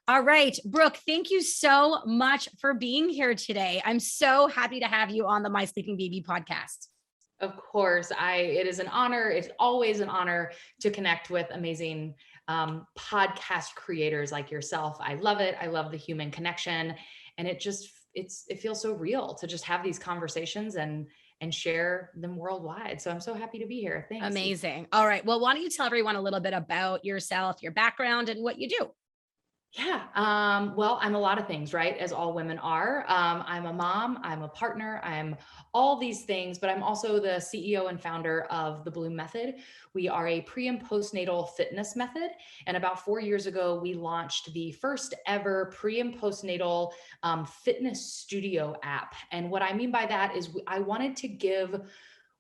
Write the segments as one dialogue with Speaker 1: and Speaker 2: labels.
Speaker 1: All right, Brooke, thank you so much for being here today. I'm so happy to have you on the My Sleeping Baby podcast.
Speaker 2: Of course, it is an honor. It's always an honor to connect with amazing podcast creators like yourself. I love it. I love the human connection, and it feels so real to just have these conversations and share them worldwide. So I'm so happy to be here. Thanks.
Speaker 1: Amazing. All right. Well, why don't you tell everyone a little bit about yourself, your background, and what you do?
Speaker 2: Yeah. Well, I'm a lot of things, right? As all women are. I'm a mom, I'm a partner, I'm all these things, but I'm also the CEO and founder of the Bloom Method. We are a pre and postnatal fitness method. And about 4 years ago, we launched the first ever pre and postnatal fitness studio app. And what I mean by that is I wanted to give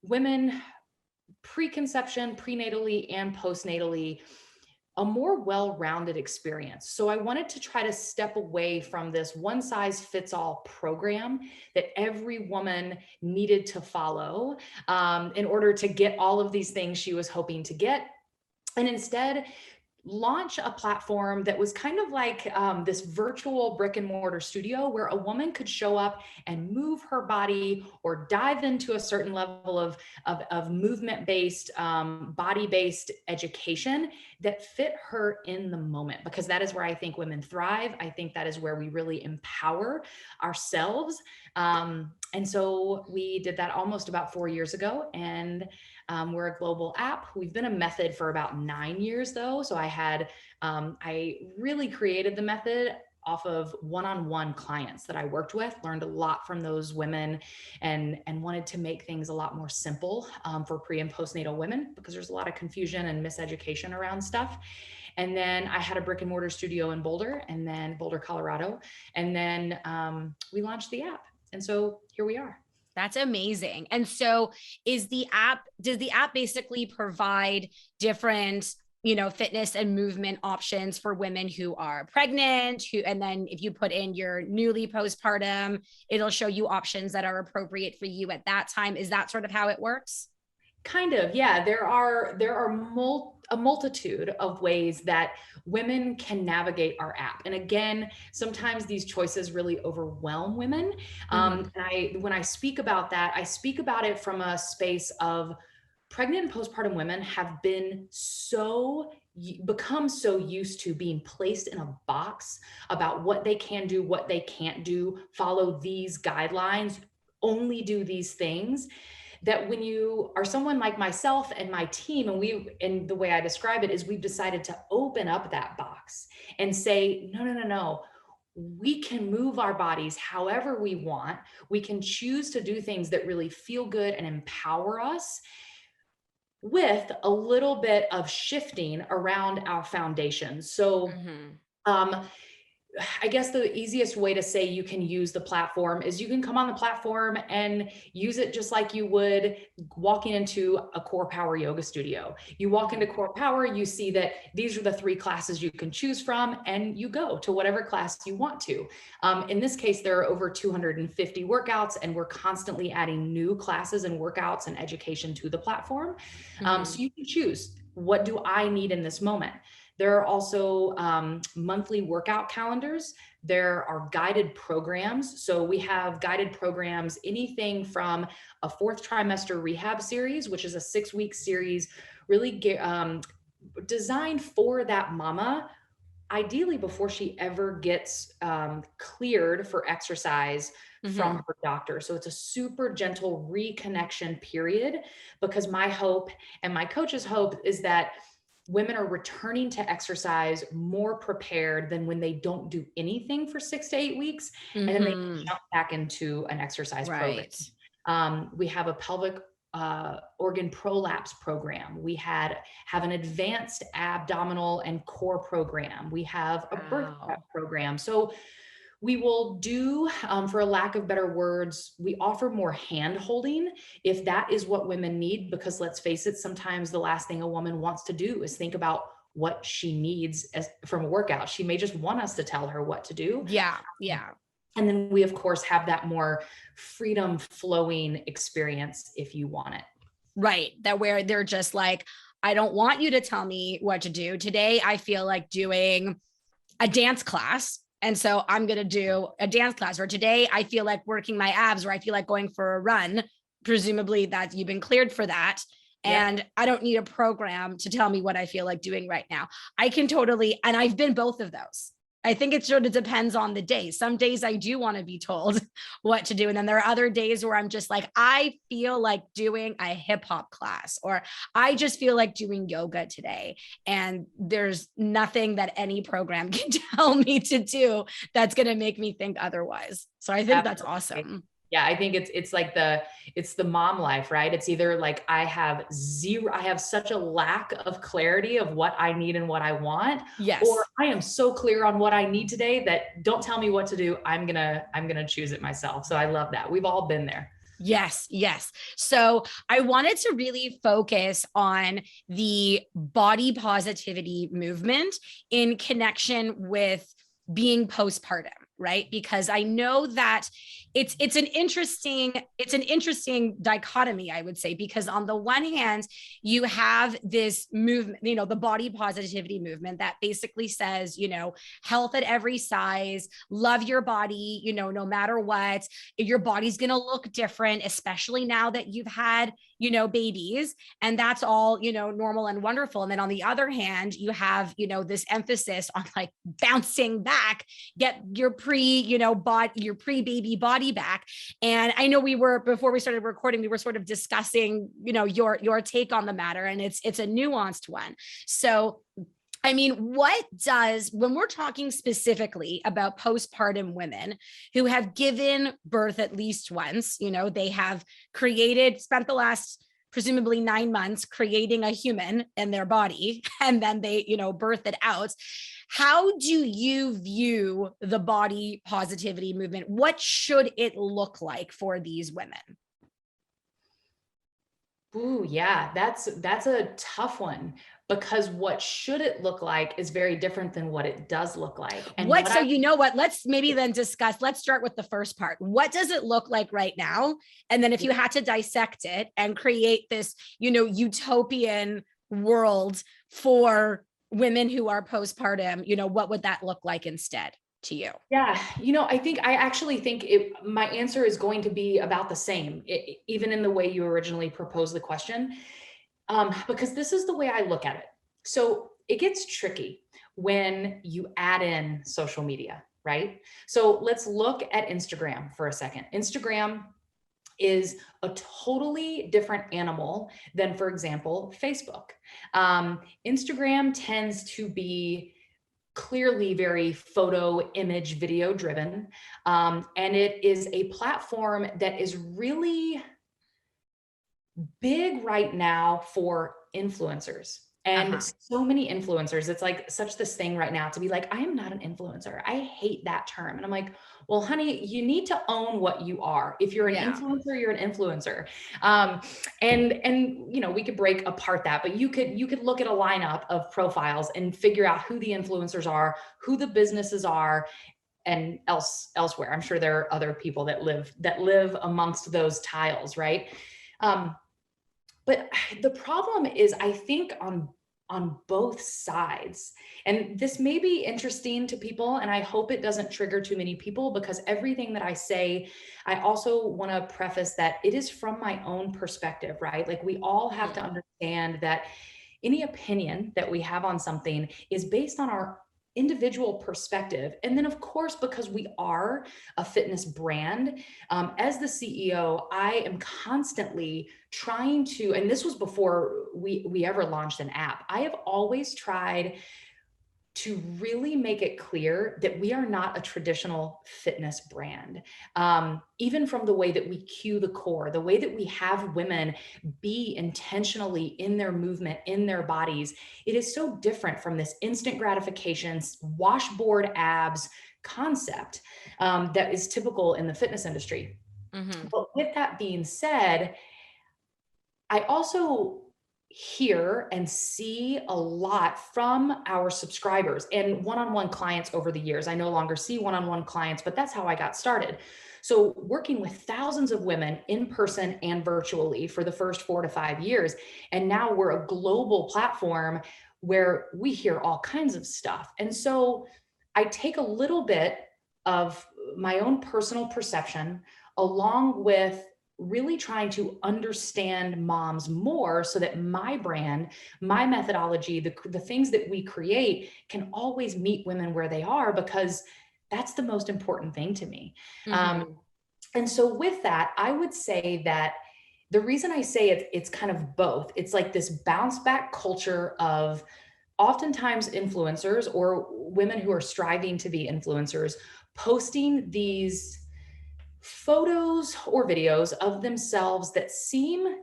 Speaker 2: women preconception, prenatally, and postnatally a more well-rounded experience. So I wanted to try to step away from this one size fits all program that every woman needed to follow in order to get all of these things she was hoping to get. And instead, launch a platform that was kind of like this virtual brick and mortar studio where a woman could show up and move her body or dive into a certain level of movement-based, body-based education that fit her in the moment, because that is where I think women thrive. I think that is where we really empower ourselves. And so we did that almost about 4 years ago, and we're a global app. We've been a method for about 9 years though. So I really created the method off of one-on-one clients that I worked with, learned a lot from those women, and wanted to make things a lot more simple for pre and postnatal women, because there's a lot of confusion and miseducation around stuff. And then I had a brick and mortar studio in Boulder, Colorado. And then we launched the app. And so here we are.
Speaker 1: That's amazing. And so does the app basically provide different, fitness and movement options for women who are pregnant, and then if you put in your newly postpartum, it'll show you options that are appropriate for you at that time. Is that sort of how it works?
Speaker 2: Kind of, yeah. There are a multitude of ways that women can navigate our app. And again, sometimes these choices really overwhelm women. And when I speak about that, I speak about it from a space of pregnant and postpartum women have become so used to being placed in a box about what they can do, what they can't do, follow these guidelines, only do these things, that when you are someone like myself and my team, and the way I describe it is we've decided to open up that box and say, no. We can move our bodies however we want. We can choose to do things that really feel good and empower us, with a little bit of shifting around our foundations. So, I guess the easiest way to say you can use the platform is you can come on the platform and use it just like you would walking into a Core Power yoga studio. You walk into Core Power, you see that these are the 3 classes you can choose from, and you go to whatever class you want to. In this case, there are over 250 workouts, and we're constantly adding new classes and workouts and education to the platform. So you can choose, what do I need in this moment? There are also monthly workout calendars. There are guided programs. So we have guided programs, anything from a 4th trimester rehab series, which is a 6-week series, really designed for that mama, ideally before she ever gets cleared for exercise from her doctor. So it's a super gentle reconnection period, because my hope and my coach's hope is that women are returning to exercise more prepared than when they don't do anything for 6 to 8 weeks, and then they jump back into an exercise program. We have a pelvic organ prolapse program. We have an advanced abdominal and core program. We have a birth prep program. So we will do, for a lack of better words, we offer more hand holding if that is what women need, because let's face it, sometimes the last thing a woman wants to do is think about what she needs from a workout. She may just want us to tell her what to do.
Speaker 1: Yeah.
Speaker 2: And then we, of course, have that more freedom flowing experience if you want it.
Speaker 1: Right. That where they're just like, I don't want you to tell me what to do. Today, I feel like doing a dance class. And so I'm going to do a dance class, or today I feel like working my abs, or I feel like going for a run. Presumably that you've been cleared for that.
Speaker 2: Yep.
Speaker 1: And I don't need a program to tell me what I feel like doing right now. I can totally, and I've been both of those. I think it sort of depends on the day. Some days I do want to be told what to do. And then there are other days where I'm just like, I feel like doing a hip hop class, or I just feel like doing yoga today. And there's nothing that any program can tell me to do that's going to make me think otherwise. So I think that's awesome.
Speaker 2: Yeah, I think it's like it's the mom life, right? It's either like I have such a lack of clarity of what I need and what I want,
Speaker 1: Yes.
Speaker 2: or I am so clear on what I need today that don't tell me what to do. I'm gonna choose it myself. So I love that. We've all been there.
Speaker 1: Yes, yes. So I wanted to really focus on the body positivity movement in connection with being postpartum, right? Because I know that it's an interesting dichotomy, I would say, because on the one hand, you have this movement, the body positivity movement that basically says, health at every size, love your body, no matter what, your body's going to look different, especially now that you've had, babies, and that's all, normal and wonderful. And then on the other hand, you have, this emphasis on like bouncing back, get your your pre-baby body back. And I know before we started recording, we were sort of discussing, your take on the matter, and it's a nuanced one. So I mean, when we're talking specifically about postpartum women who have given birth at least once, they have spent the last presumably 9 months creating a human in their body, and then they, birth it out. How do you view the body positivity movement? What should it look like for these women?
Speaker 2: Ooh, yeah, that's a tough one, because what should it look like is very different than what it does look like. And
Speaker 1: let's maybe then discuss, let's start with the first part. What does it look like right now? And then if you had to dissect it and create this, utopian world for women who are postpartum, what would that look like instead to you?
Speaker 2: Yeah, I actually think my answer is going to be about the same, even in the way you originally proposed the question, because this is the way I look at it. So it gets tricky when you add in social media, right? So let's look at Instagram for a second. Instagram is a totally different animal than, for example, Facebook. Instagram tends to be clearly very photo, image, video driven. And it is a platform that is really big right now for influencers. And so many influencers, it's like such this thing right now to be like, I am not an influencer. I hate that term. And I'm like, well, honey, you need to own what you are. If you're an influencer, you're an influencer. And we could break apart that, but you could look at a lineup of profiles and figure out who the influencers are, who the businesses are, and elsewhere. I'm sure there are other people that live amongst those tiles, right? But the problem is, I think on both sides, and this may be interesting to people, and I hope it doesn't trigger too many people, because everything that I say, I also want to preface that it is from my own perspective, right? Like, we all have to understand that any opinion that we have on something is based on our individual perspective. And then, of course, because we are a fitness brand, as the CEO, I am constantly trying to, and this was before we ever launched an app, I have always tried to really make it clear that we are not a traditional fitness brand. Even from the way that we cue the core, the way that we have women be intentionally in their movement, in their bodies, it is so different from this instant gratification, washboard abs concept that is typical in the fitness industry. But with that being said, I also hear and see a lot from our subscribers and one-on-one clients over the years. I no longer see one-on-one clients, but that's how I got started. So working with thousands of women in person and virtually for the first 4 to 5 years. And now we're a global platform where we hear all kinds of stuff. And so I take a little bit of my own personal perception along with really trying to understand moms more so that my brand, my methodology, the things that we create can always meet women where they are, because that's the most important thing to me. And so with that, I would say that the reason I say it's kind of both. It's like this bounce back culture of oftentimes influencers or women who are striving to be influencers posting these photos or videos of themselves that seem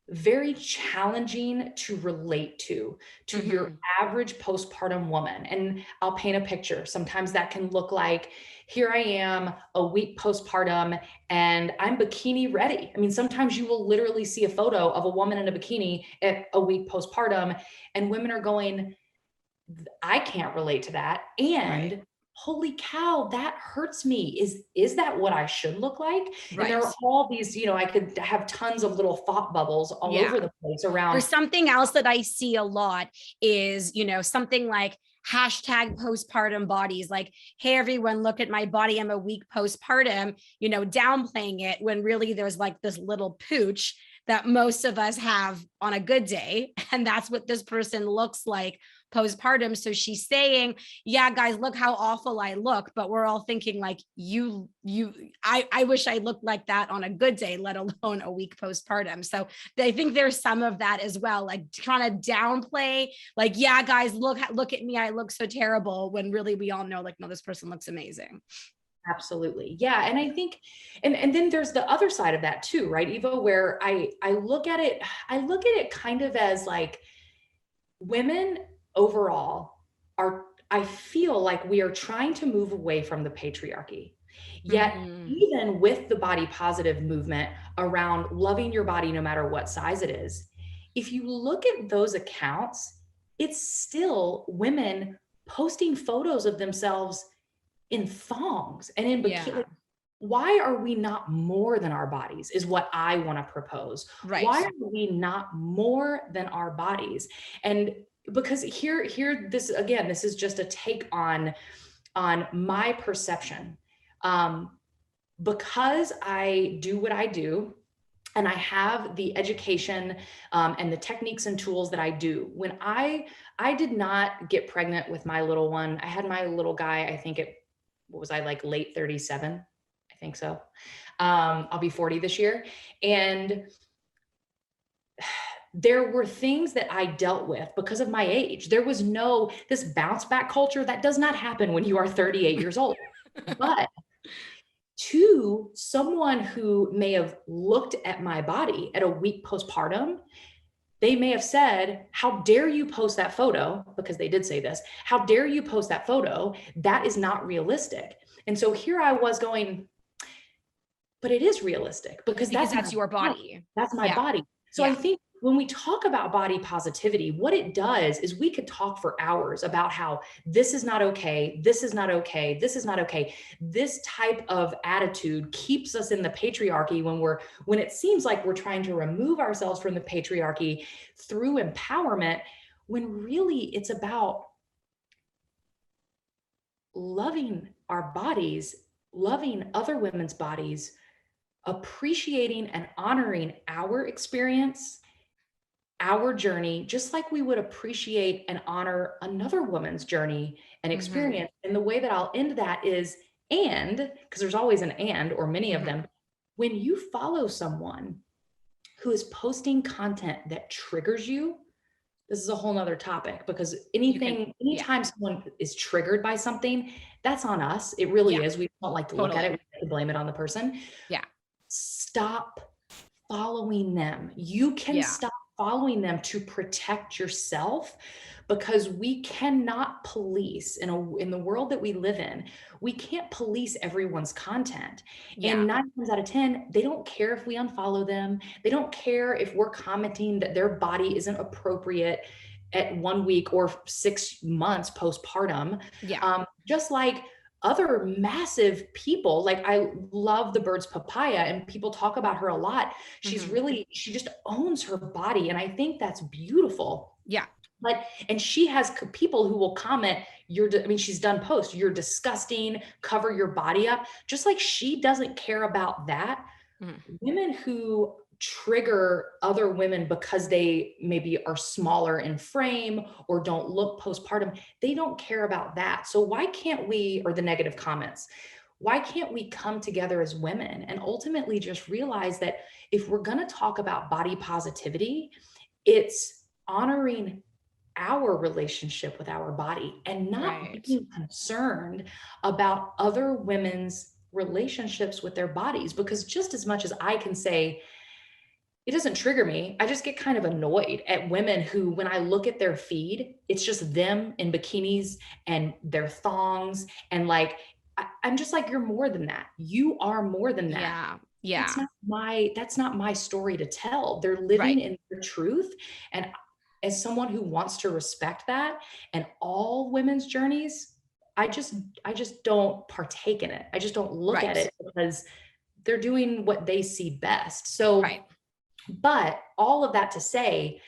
Speaker 2: very challenging to relate to your average postpartum woman. And I'll paint a picture. Sometimes that can look like, here I am a week postpartum and I'm bikini ready. I mean, sometimes you will literally see a photo of a woman in a bikini at a week postpartum, and women are going, I can't relate to that. And holy cow, that hurts me. Is that what I should look like? Right. And there are all these, I could have tons of little thought bubbles all over the place around.
Speaker 1: Or something else that I see a lot is, something like hashtag postpartum bodies, like, hey, everyone, look at my body. I'm a week postpartum, downplaying it when really there's like this little pooch that most of us have on a good day. And that's what this person looks like postpartum. So she's saying, yeah, guys, look how awful I look. But we're all thinking like, I wish I looked like that on a good day, let alone a week postpartum. So I think there's some of that as well, like trying to downplay, like, yeah, guys, look at me. I look so terrible, when really we all know, like, no, this person looks amazing.
Speaker 2: Absolutely. Yeah. And I think, and then there's the other side of that too, right, Eva, where I look at it kind of as like, women overall I feel like we are trying to move away from the patriarchy. Yet, even with the body positive movement around loving your body no matter what size it is, if you look at those accounts, it's still women posting photos of themselves in thongs and in bikini. Why are we not more than our bodies is what I want to propose. Right. Why are we not more than our bodies? And because here, this is just a take on my perception. Because I do what I do, and I have the education and the techniques and tools that I do. When I did not get pregnant with my little one, I had my little guy, I think like late 37? I think so. I'll be 40 this year. And there were things that I dealt with because of my age. There was this bounce back culture that does not happen when you are 38 years old. But to someone who may have looked at my body at a week postpartum, they may have said, how dare you post that photo? Because they did say this, how dare you post that photo? That is not realistic. And so here I was going, but it is realistic because that's
Speaker 1: your body.
Speaker 2: That's my body. So I think when we talk about body positivity, what it does is we could talk for hours about how this is not okay. This is not okay. This is not okay. This type of attitude keeps us in the patriarchy when it seems like we're trying to remove ourselves from the patriarchy through empowerment, when really it's about loving our bodies, loving other women's bodies, appreciating and honoring our experience, our journey, just like we would appreciate and honor another woman's journey and experience. And the way that I'll end that is, and, because there's always an and, or many of them, when you follow someone who is posting content that triggers you, this is a whole nother topic, because anytime someone is triggered by something, that's on us. It really is. We don't like to look at it. We like to blame it on the person. Yeah. Stop following them. You can stop following them to protect yourself, because we cannot police in the world that we live in. We can't police everyone's content. And 9 times out of 10, they don't care if we unfollow them. They don't care if we're commenting that their body isn't appropriate at 1 week or 6 months postpartum. Just like other massive people, like I love the Bird's Papaya, and people talk about her a lot. She just owns her body. And I think that's beautiful. Yeah. And she has people who will comment, I mean, she's done posts, you're disgusting, cover your body up. Just like she doesn't care about that. Women who trigger other women because they maybe are smaller in frame or don't look postpartum, they don't care about that. So why can't we, or the negative comments, why can't we come together as women and ultimately just realize that if we're going to talk about body positivity, it's honoring our relationship with our body and not being concerned about other women's relationships with their bodies. Because just as much as I can say, it doesn't trigger me, I just get kind of annoyed at women who, when I look at their feed, it's just them in bikinis and their thongs. And like, I'm just like, you're more than that. You are more than that.
Speaker 1: Yeah.
Speaker 2: That's not my story to tell. They're living in their truth. And as someone who wants to respect that and all women's journeys, I just don't partake in it. I just don't look at it because they're doing what they see best. So, but all of that to say,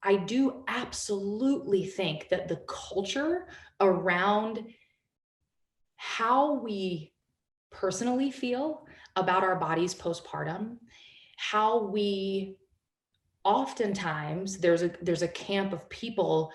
Speaker 2: I do absolutely think that the culture around how we personally feel about our bodies postpartum, how we oftentimes there's a camp of people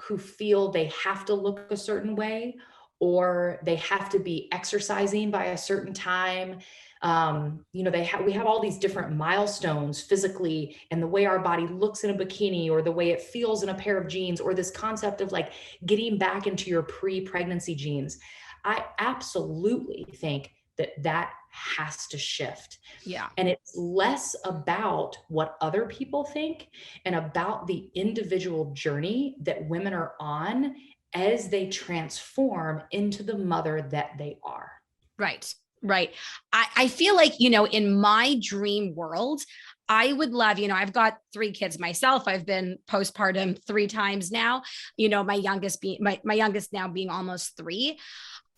Speaker 2: who feel they have to look a certain way or they have to be exercising by a certain time. You know, we have all these different milestones physically and the way our body looks in a bikini or the way it feels in a pair of jeans, or this concept of like getting back into your pre-pregnancy jeans. I absolutely think that has to shift.
Speaker 1: Yeah.
Speaker 2: And it's less about what other people think and about the individual journey that women are on as they transform into the mother that they are.
Speaker 1: Right. I feel like, you know, in my dream world, I would love, you know, I've got 3 kids myself. I've been postpartum 3 times now, you know, my youngest now being almost 3.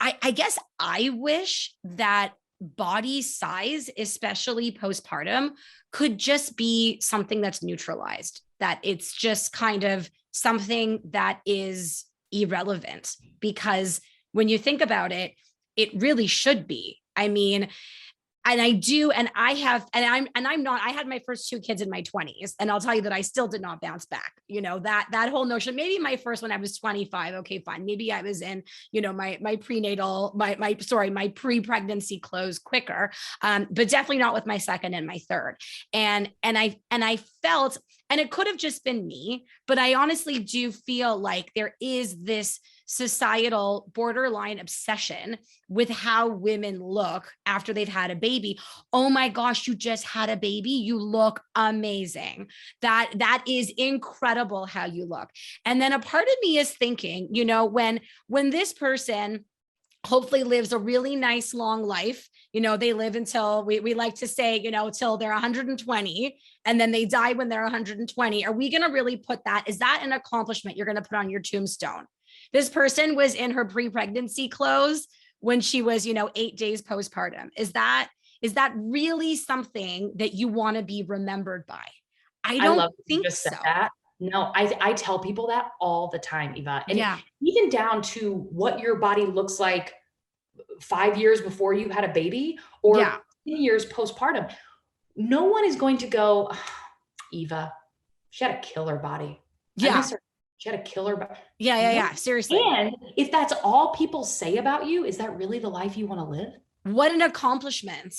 Speaker 1: I guess I wish that body size, especially postpartum, could just be something that's neutralized, that it's just kind of something that is irrelevant, because when you think about it, it really should be. I mean, and I do, and I had my first 2 kids in my 20s. And I'll tell you that I still did not bounce back. You know, that whole notion, maybe my first one, I was 25. Okay, fine. Maybe I was in, you know, my pre-pregnancy clothes quicker. But definitely not with my second and my third. And I felt, and it could have just been me, but I honestly do feel like there is this societal borderline obsession with how women look after they've had a baby. Oh my gosh, you just had a baby. You look amazing. That is incredible how you look. And then a part of me is thinking, you know, when this person hopefully lives a really nice long life, you know, they live until we like to say, you know, till they're 120, and then they die when they're 120. Are we going to really put that? Is that an accomplishment you're going to put on your tombstone? This person was in her pre-pregnancy clothes when she was, you know, 8 days postpartum. Is that really something that you want to be remembered by? I don't think so.
Speaker 2: That. No, I tell people that all the time, Eva. And even down to what your body looks like 5 years before you had a baby or 10 years postpartum. No one is going to go, oh, Eva, she had a killer body.
Speaker 1: Yeah.
Speaker 2: She had a killer body.
Speaker 1: Yeah. Seriously.
Speaker 2: And if that's all people say about you, is that really the life you want to live?
Speaker 1: What an accomplishment.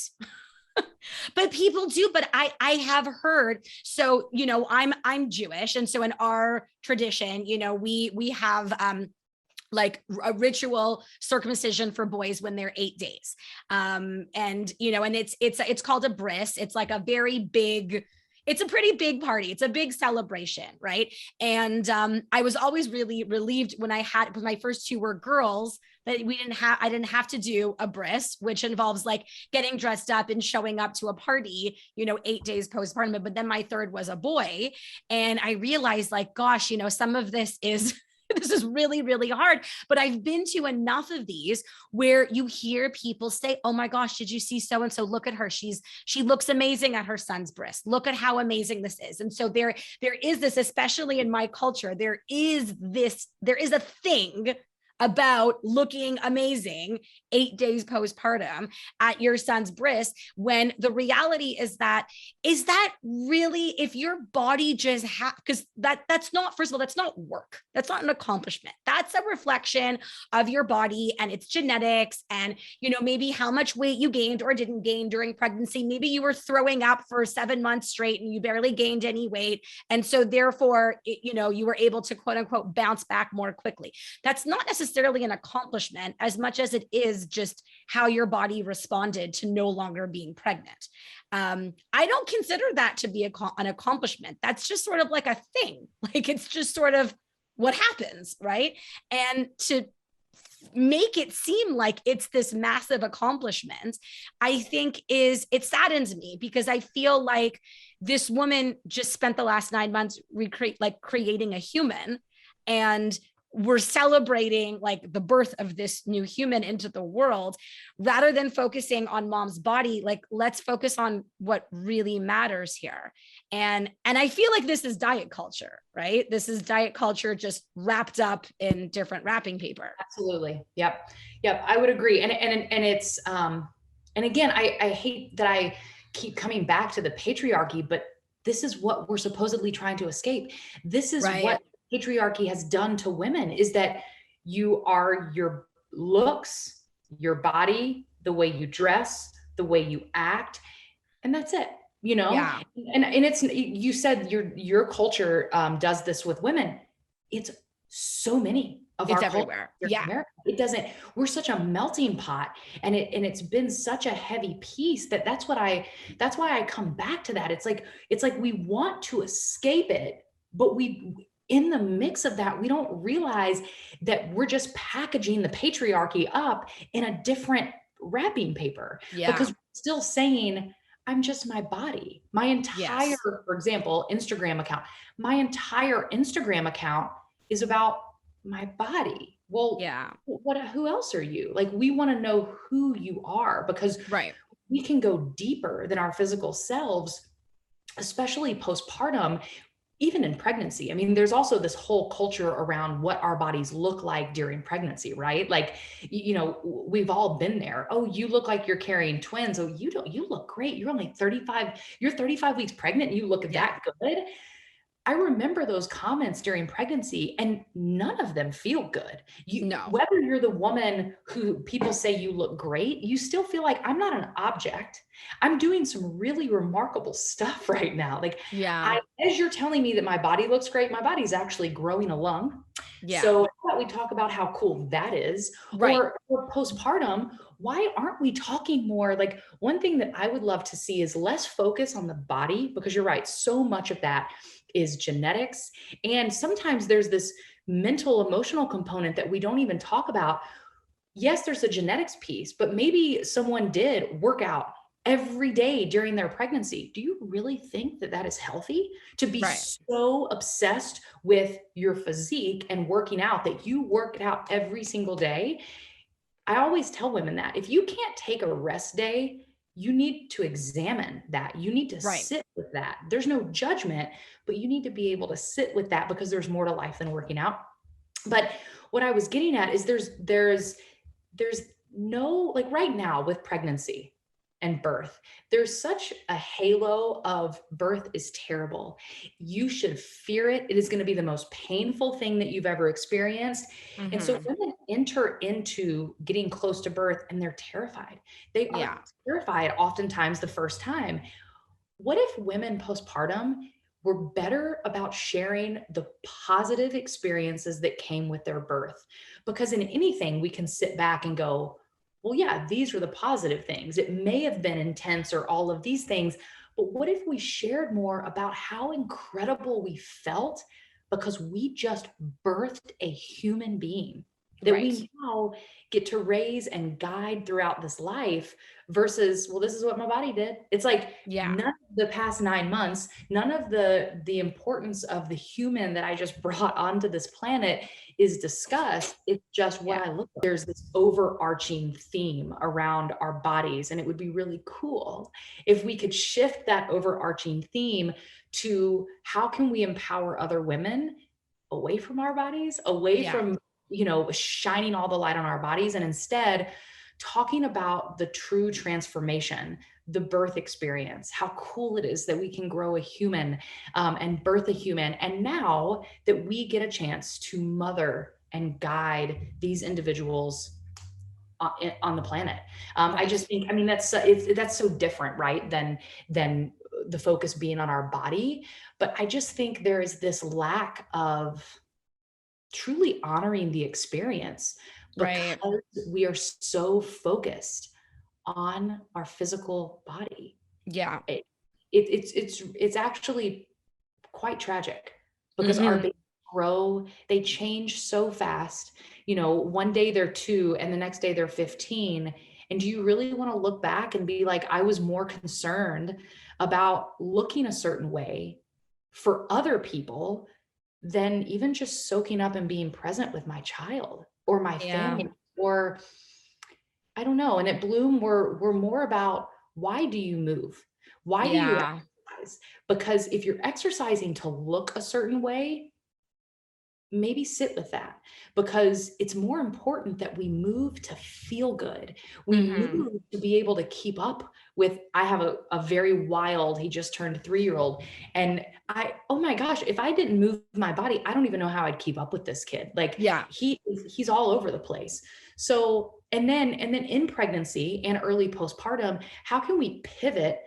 Speaker 1: But people do, but I have heard, so, you know, I'm Jewish. And so in our tradition, you know, we have, like a ritual circumcision for boys when they're 8 days. And, you know, and it's called a bris. It's like a very big, it's a pretty big party. It's a big celebration. Right. And, I was always really relieved when because my first 2 were girls, that I didn't have to do a bris, which involves like getting dressed up and showing up to a party, you know, 8 days postpartum. But then my third was a boy. And I realized, like, gosh, you know, some of this is this is really, really hard. But I've been to enough of these where you hear people say, oh my gosh, did you see so-and-so? Look at her. She looks amazing at her son's breast. Look at how amazing this is. And so there is this, especially in my culture, there is a thing about looking amazing 8 days postpartum at your son's breast, when the reality is that really, if your body just because that's not, first of all, that's not work, that's not an accomplishment, that's a reflection of your body and its genetics, and maybe how much weight you gained or didn't gain during pregnancy. Maybe you were throwing up for 7 months straight and you barely gained any weight, and so therefore you were able to quote unquote bounce back more quickly. That's not necessarily an accomplishment as much as it is just how your body responded to no longer being pregnant. I don't consider that to be an accomplishment. That's just sort of like a thing. Like, it's just sort of what happens, right? And to make it seem like it's this massive accomplishment, I think it saddens me, because I feel like this woman just spent the last 9 months creating a human, and we're celebrating like the birth of this new human into the world, rather than focusing on mom's body. Like, let's focus on what really matters here. And I feel like this is diet culture, right? This is diet culture just wrapped up in different wrapping paper.
Speaker 2: Absolutely. Yep. I would agree. And it's, and again, I hate that I keep coming back to the patriarchy, but this is what we're supposedly trying to escape. This is
Speaker 1: right.
Speaker 2: what patriarchy has done to women, is that you are your looks, your body, the way you dress, the way you act, and that's it.
Speaker 1: Yeah.
Speaker 2: And it's, you said your culture does this with women. It's so many of
Speaker 1: It's
Speaker 2: our
Speaker 1: everywhere.
Speaker 2: culture.
Speaker 1: Yeah.
Speaker 2: America. It doesn't, we're such a melting pot, and it's been such a heavy piece that's why I come back to that. It's like we want to escape it, but in the mix of that, we don't realize that we're just packaging the patriarchy up in a different wrapping paper, because we're still saying, I'm just my body. My entire, for example, Instagram account, my entire Instagram account is about my body. Well, who else are you? Like, we want to know who you are, because we can go deeper than our physical selves, especially postpartum, even in pregnancy. I mean, there's also this whole culture around what our bodies look like during pregnancy, right? Like, we've all been there. Oh, you look like you're carrying twins. Oh, you look great. You're only 35. You're 35 weeks pregnant and you look that good. I remember those comments during pregnancy, and none of them feel good. Whether you're the woman who people say you look great, you still feel like, I'm not an object. I'm doing some really remarkable stuff right now. Like, as you're telling me that my body looks great, my body's actually growing a lung. So we talk about how cool that is. Or postpartum, why aren't we talking more? Like, one thing that I would love to see is less focus on the body, because you're right, so much of that is genetics. And sometimes there's this mental, emotional component that we don't even talk about. Yes, there's a genetics piece, but maybe someone did work out every day during their pregnancy. Do you really think that that is healthy, to be so obsessed with your physique and working out that you work it out every single day? I always tell women that if you can't take a rest day, you need to examine that. You need to sit with that. There's no judgment, but you need to be able to sit with that, because there's more to life than working out. But what I was getting at is there's no, like, right now with pregnancy and birth, there's such a halo of birth is terrible. You should fear it. It is going to be the most painful thing that you've ever experienced. And so women enter into getting close to birth and they're terrified. They are terrified oftentimes the first time. What if women postpartum were better about sharing the positive experiences that came with their birth? Because in anything, we can sit back and go, well, yeah, these were the positive things. It may have been intense or all of these things, but what if we shared more about how incredible we felt because we just birthed a human being? that
Speaker 1: Right.
Speaker 2: we now get to raise and guide throughout this life versus, well, this is what my body did. It's like
Speaker 1: Yeah.
Speaker 2: none of the past 9 months, none of the importance of the human that I just brought onto this planet is discussed. It's just what
Speaker 1: Yeah.
Speaker 2: I look like. There's this overarching theme around our bodies, and it would be really cool if we could shift that overarching theme to how can we empower other women away from our bodies, away
Speaker 1: Yeah.
Speaker 2: from, shining all the light on our bodies, and instead talking about the true transformation, the birth experience, how cool it is that we can grow a human and birth a human. And now that we get a chance to mother and guide these individuals on the planet.
Speaker 1: Right.
Speaker 2: I just think, that's so different, right? Than the focus being on our body. But I just think there is this lack of truly honoring the experience because
Speaker 1: Right.
Speaker 2: we are so focused on our physical body.
Speaker 1: Yeah.
Speaker 2: It's actually quite tragic because our babies grow, they change so fast. One day they're 2 and the next day they're 15. And do you really want to look back and be like, I was more concerned about looking a certain way for other people than even just soaking up and being present with my child or my family? Or I don't know. And at Bloom, we're more about, why do you move? Why do you exercise? Because if you're exercising to look a certain way, maybe sit with that, because it's more important that we move to feel good. We move to be able to keep up with, I have a very wild, he just turned 3-year-old. And oh my gosh, if I didn't move my body, I don't even know how I'd keep up with this kid. Like he's all over the place. So, and then in pregnancy and early postpartum, how can we pivot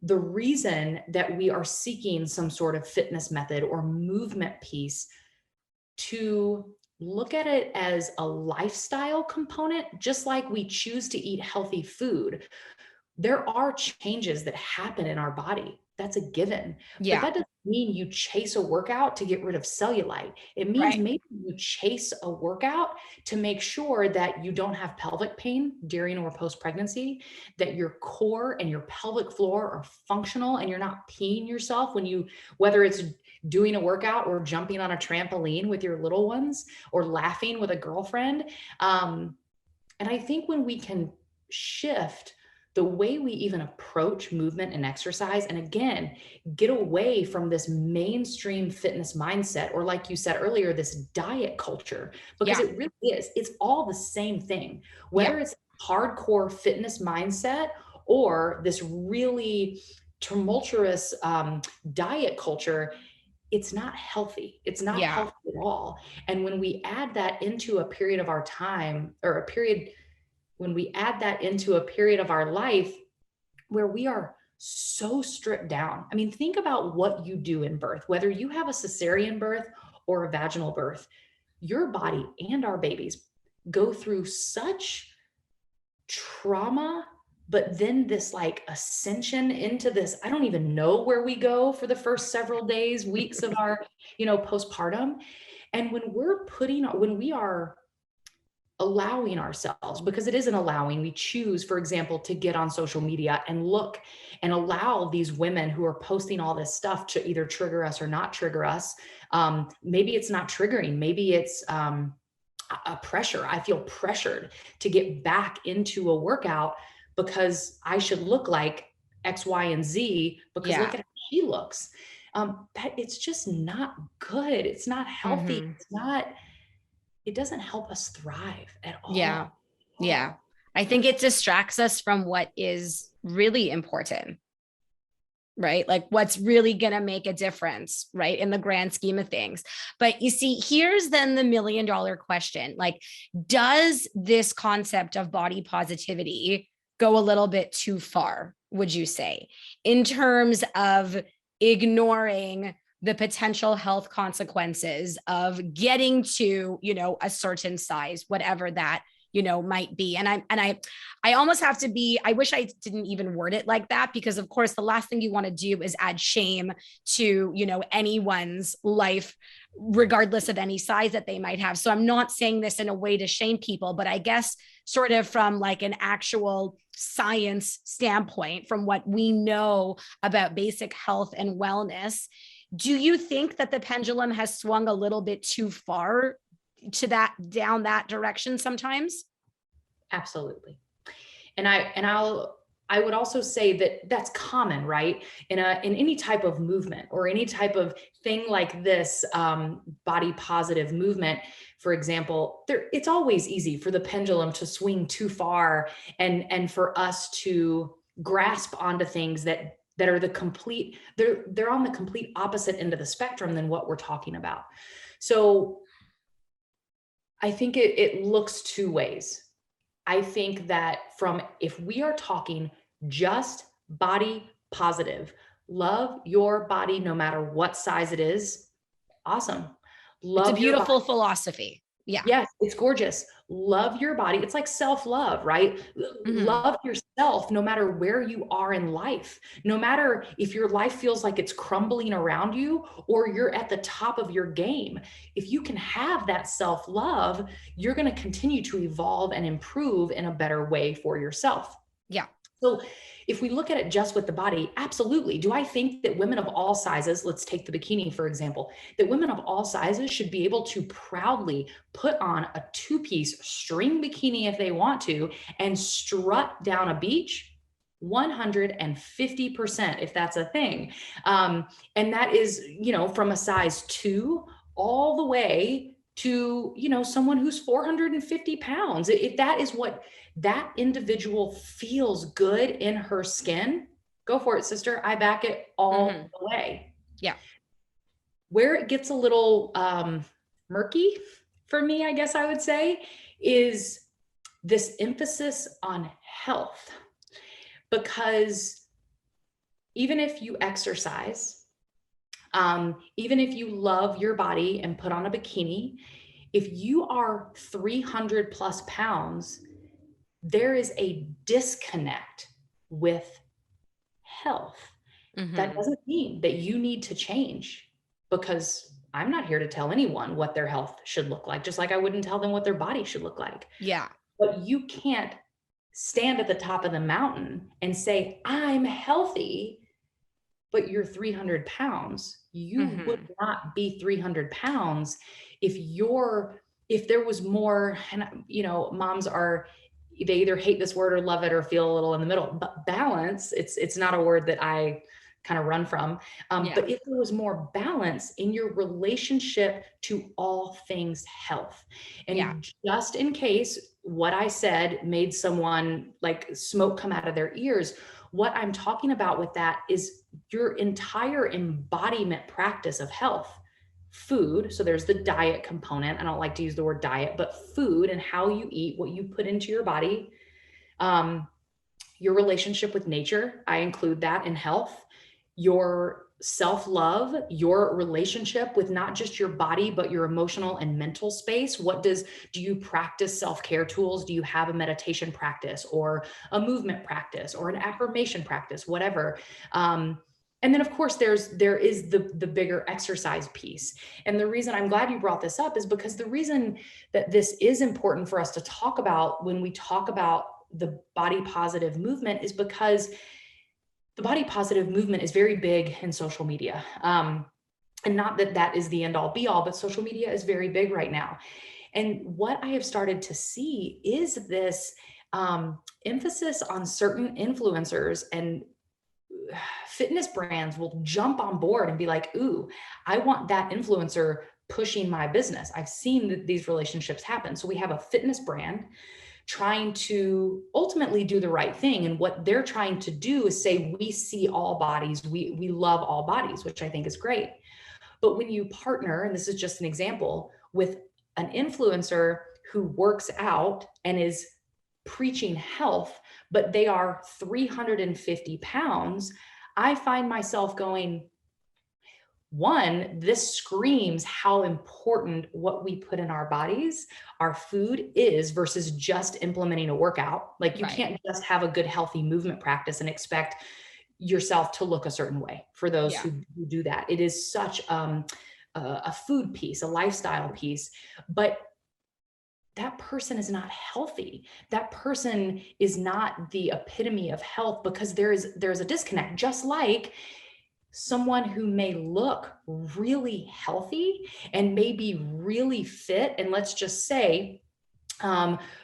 Speaker 2: the reason that we are seeking some sort of fitness method or movement piece to look at it as a lifestyle component, just like we choose to eat healthy food. There are changes that happen in our body. That's a given. But that doesn't mean you chase a workout to get rid of cellulite. It means maybe you chase a workout to make sure that you don't have pelvic pain during or post-pregnancy, that your core and your pelvic floor are functional and you're not peeing yourself whether it's doing a workout or jumping on a trampoline with your little ones or laughing with a girlfriend. And I think when we can shift the way we even approach movement and exercise, and again, get away from this mainstream fitness mindset, or like you said earlier, this diet culture, because it really is, it's all the same thing, whether it's hardcore fitness mindset or this really tumultuous diet culture. It's not healthy. It's not healthy at all. And when we add that into a period of our time, or when we add that into a period of our life where we are so stripped down. I mean, think about what you do in birth, whether you have a cesarean birth or a vaginal birth, your body and our babies go through such trauma, but then this like ascension into this, I don't even know where we go for the first several days, weeks of our, postpartum. And when we are allowing ourselves, because it isn't allowing, we choose, for example, to get on social media and look and allow these women who are posting all this stuff to either trigger us or not trigger us. Maybe it's not triggering. Maybe it's a pressure. I feel pressured to get back into a workout because I should look like X, Y, and Z, because look at how she looks. It's just not good. It's not healthy. It doesn't help us thrive at all.
Speaker 1: Yeah. I think it distracts us from what is really important, right? Like what's really going to make a difference, right? In the grand scheme of things. But you see, here's then the $1 million question. Like, does this concept of body positivity go a little bit too far, would you say, in terms of ignoring the potential health consequences of getting to, a certain size, whatever that, might be. And I almost have to be, I wish I didn't even word it like that, because of course the last thing you want to do is add shame to, anyone's life, regardless of any size that they might have. So I'm not saying this in a way to shame people, but I guess sort of from like an actual science standpoint, from what we know about basic health and wellness, do you think that the pendulum has swung a little bit too far to down that direction sometimes?
Speaker 2: Absolutely. And I would also say that that's common, right? In any type of movement or any type of thing like this, body positive movement, for example, it's always easy for the pendulum to swing too far, and for us to grasp onto things that are they're on the complete opposite end of the spectrum than what we're talking about. So I think it looks two ways. I think that if we are talking just body positive, love your body no matter what size it is, awesome.
Speaker 1: It's a beautiful philosophy. Yeah.
Speaker 2: Yes, it's gorgeous. Love your body. It's like self-love, right? Love yourself no matter where you are in life. No matter if your life feels like it's crumbling around you or you're at the top of your game. If you can have that self-love, you're going to continue to evolve and improve in a better way for yourself.
Speaker 1: Yeah.
Speaker 2: So if we look at it just with the body, absolutely. Do I think that women of all sizes, let's take the bikini, for example, that women of all sizes should be able to proudly put on a 2-piece string bikini if they want to and strut down a beach? 150%, if that's a thing. And that is, from a size 2 all the way to, someone who's 450 pounds. If that is what that individual feels good in her skin, go for it, sister. I back it all the way.
Speaker 1: Yeah.
Speaker 2: Where it gets a little murky for me, I guess I would say, is this emphasis on health. Because even if you exercise, even if you love your body and put on a bikini, if you are 300 plus pounds, there is a disconnect with health. That doesn't mean that you need to change, because I'm not here to tell anyone what their health should look like, just like I wouldn't tell them what their body should look like.
Speaker 1: Yeah.
Speaker 2: But you can't stand at the top of the mountain and say, I'm healthy, but you're 300 pounds. You would not be 300 pounds if there was more, and moms they either hate this word or love it or feel a little in the middle, but balance, it's not a word that I kind of run from. But if there was more balance in your relationship to all things health, and just in case what I said made someone like smoke come out of their ears, what I'm talking about with that is your entire embodiment practice of health. Food, so there's the diet component. I don't like to use the word diet, but food and how you eat, what you put into your body, your relationship with nature, I include that in health, your self-love, your relationship with not just your body, but your emotional and mental space. Do you practice self-care tools? Do you have a meditation practice or a movement practice or an affirmation practice, whatever? And then of course there is the bigger exercise piece. And the reason I'm glad you brought this up is because the reason that this is important for us to talk about when we talk about the body positive movement is because the body positive movement is very big in social media. And not that that is the end all be all, but social media is very big right now. And what I have started to see is this emphasis on certain influencers and fitness brands will jump on board and be like, ooh, I want that influencer pushing my business. I've seen these relationships happen. So we have a fitness brand trying to ultimately do the right thing. And what they're trying to do is say, we see all bodies, we love all bodies, which I think is great. But when you partner, and this is just an example, with an influencer who works out and is preaching health, but they are 350 pounds, I find myself going, One, this screams how important what we put in our bodies, our food is, versus just implementing a workout. Like, you can't just have a good, healthy movement practice and expect yourself to look a certain way for those who do that. It is such a food piece, a lifestyle piece, but that person is not healthy. That person is not the epitome of health, because there's a disconnect. Just like someone who may look really healthy and may be really fit, and let's just say,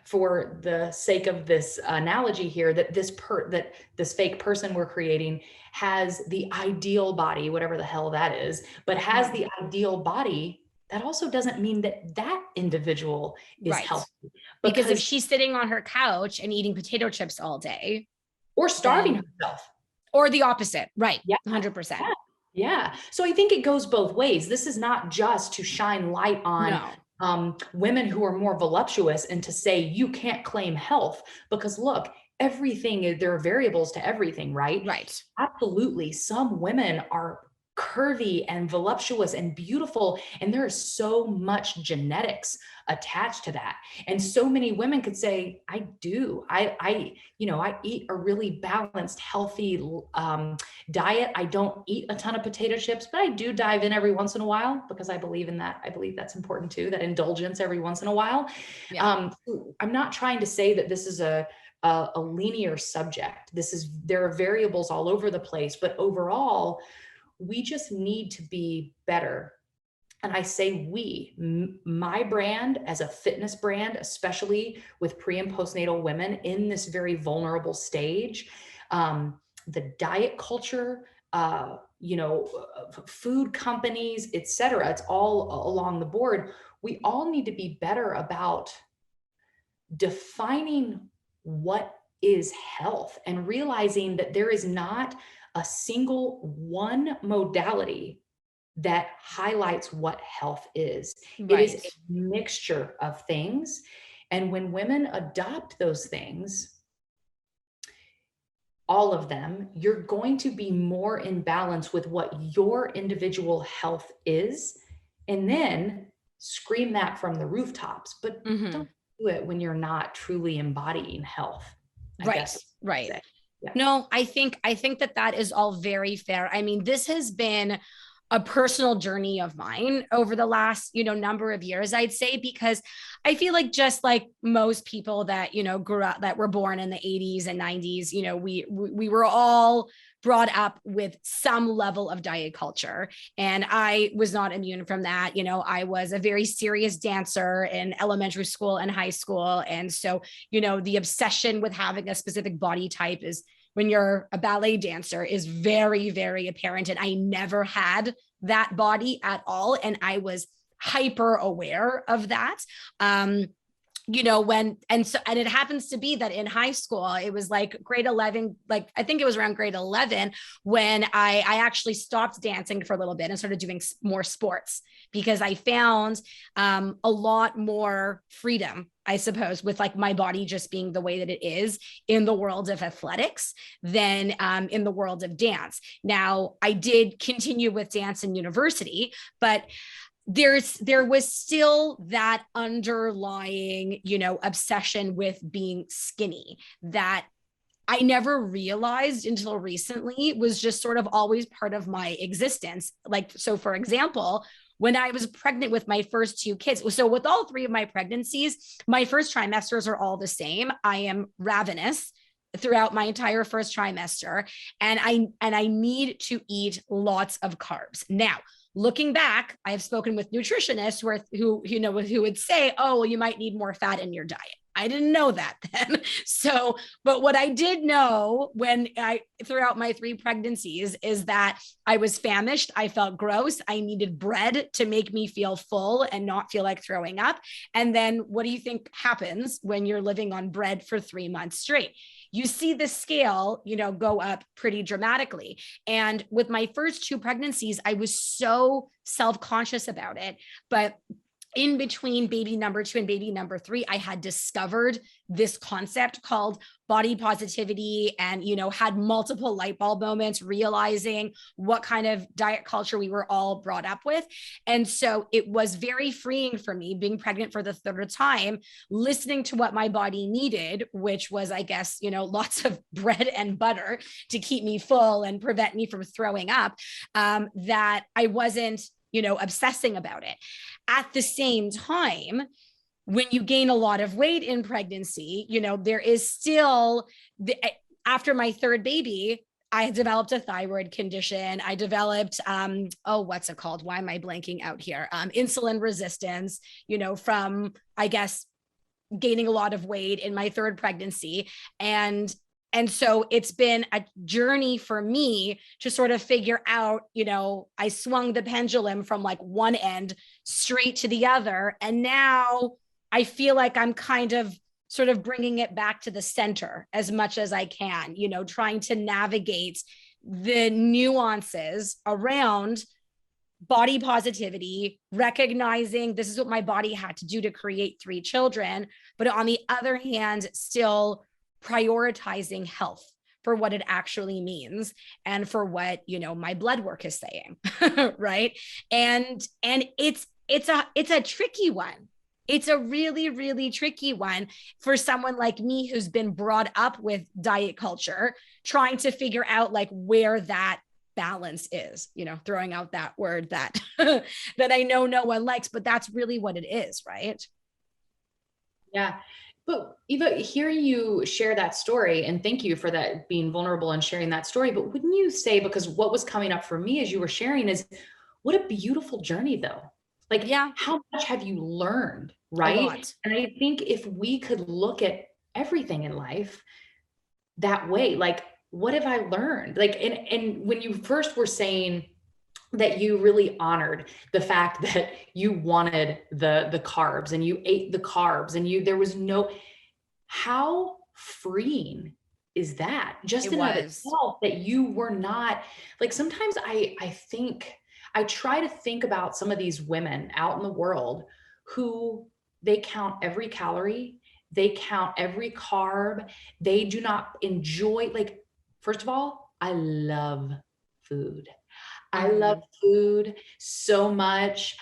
Speaker 2: for the sake of this analogy here, that this fake person we're creating has the ideal body, whatever the hell that is, but has the ideal body, that also doesn't mean that that individual is healthy.
Speaker 1: Because if she's sitting on her couch and eating potato chips all day,
Speaker 2: or starving herself,
Speaker 1: or the opposite, right?
Speaker 2: Yeah,
Speaker 1: 100%.
Speaker 2: Yeah. So I think it goes both ways. This is not just to shine light on women who are more voluptuous and to say you can't claim health, because look, there are variables to everything, right?
Speaker 1: Right.
Speaker 2: Absolutely. Some women are curvy and voluptuous and beautiful, and there is so much genetics attached to that. And so many women could say, I eat a really balanced, healthy diet. I don't eat a ton of potato chips, but I do dive in every once in a while, because I believe in that. I believe that's important too, that indulgence every once in a while. I'm not trying to say that this is a linear subject. There are variables all over the place, but overall, we just need to be better. And I say my brand as a fitness brand, especially with pre and postnatal women in this very vulnerable stage, the diet culture, food companies, etc. It's all along the board. We all need to be better about defining what is health, and realizing that there is not a single one modality that highlights what health is. It is a mixture of things. And when women adopt those things, all of them, you're going to be more in balance with what your individual health is. And then scream that from the rooftops, but don't do it when you're not truly embodying health.
Speaker 1: Right. Yeah. No, I think that is all very fair. I mean, this has been a personal journey of mine over the last, number of years, I'd say, because I feel like, just like most people that, grew up, that were born in the 80s and 90s, we were all brought up with some level of diet culture. And I was not immune from that. I was a very serious dancer in elementary school and high school. And so, the obsession with having a specific body type is, when you're a ballet dancer, is very, very apparent. And I never had that body at all. And I was hyper aware of that. And it happens to be that in high school, it was like grade 11, like I think it was around grade 11 when I actually stopped dancing for a little bit and started doing more sports, because I found a lot more freedom, I suppose, with like my body just being the way that it is in the world of athletics than in the world of dance. Now, I did continue with dance in university, but there was still that underlying, obsession with being skinny that I never realized until recently was just sort of always part of my existence. Like, so for example, when I was pregnant with my first two kids, so with all three of my pregnancies, my first trimesters are all the same. I am ravenous throughout my entire first trimester, and I need to eat lots of carbs. Now, looking back, I have spoken with nutritionists who would say, oh, well, you might need more fat in your diet. I didn't know that then. So, but what I did know throughout my three pregnancies is that I was famished. I felt gross. I needed bread to make me feel full and not feel like throwing up. And then what do you think happens when you're living on bread for 3 months straight? You see the scale, go up pretty dramatically. And with my first two pregnancies, I was so self-conscious about it. But in between baby number 2 and baby number 3, I had discovered this concept called body positivity, and, had multiple light bulb moments, realizing what kind of diet culture we were all brought up with. And so it was very freeing for me, being pregnant for the third time, listening to what my body needed, which was, I guess, lots of bread and butter to keep me full and prevent me from throwing up, that I wasn't, obsessing about it. At the same time, when you gain a lot of weight in pregnancy, there is still, after my third baby, I developed a thyroid condition. I developed, what's it called? Why am I blanking out here? Insulin resistance, from, I guess, gaining a lot of weight in my third pregnancy. And so it's been a journey for me to sort of figure out, I swung the pendulum from like one end straight to the other. And now I feel like I'm kind of sort of bringing it back to the center as much as I can, trying to navigate the nuances around body positivity, recognizing this is what my body had to do to create 3 children. But on the other hand, still prioritizing health for what it actually means and for what, my blood work is saying. Right. And it's a tricky one. It's a really, really tricky one for someone like me who's been brought up with diet culture, trying to figure out like where that balance is, throwing out that word that that I know no one likes, but that's really what it is, right?
Speaker 2: Yeah. But Eva, hearing you share that story, and thank you for that, being vulnerable and sharing that story. But wouldn't you say, because what was coming up for me as you were sharing is, what a beautiful journey though. Like,
Speaker 1: yeah,
Speaker 2: how much have you learned,
Speaker 1: a
Speaker 2: right?
Speaker 1: lot.
Speaker 2: And I think if we could look at everything in life that way, like, what have I learned? Like, and when you first were saying that you really honored the fact that you wanted the carbs and you ate the carbs and there was no, how freeing is that, just
Speaker 1: It
Speaker 2: in and of
Speaker 1: was.
Speaker 2: itself, that you were not, like, sometimes I think, I try to think about some of these women out in the world who, they count every calorie, they count every carb, they do not enjoy, like, first of all, I love food. I love
Speaker 1: Mhm.
Speaker 2: food so much.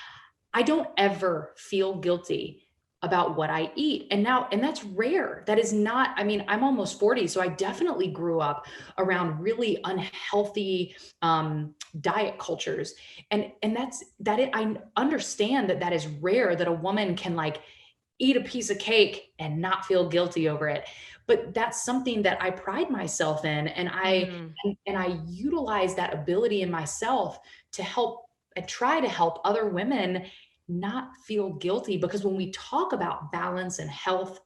Speaker 2: I don't ever feel guilty about what I eat. And that's rare. That is not, I mean, I'm almost 40, so I definitely grew up around really unhealthy diet cultures. And I understand that that is rare, that a woman can like eat a piece of cake and not feel guilty over it. But that's something that I pride myself in. And
Speaker 1: Mhm.
Speaker 2: I utilize that ability in myself to help and try to help other women not feel guilty. Because when we talk about balance and health,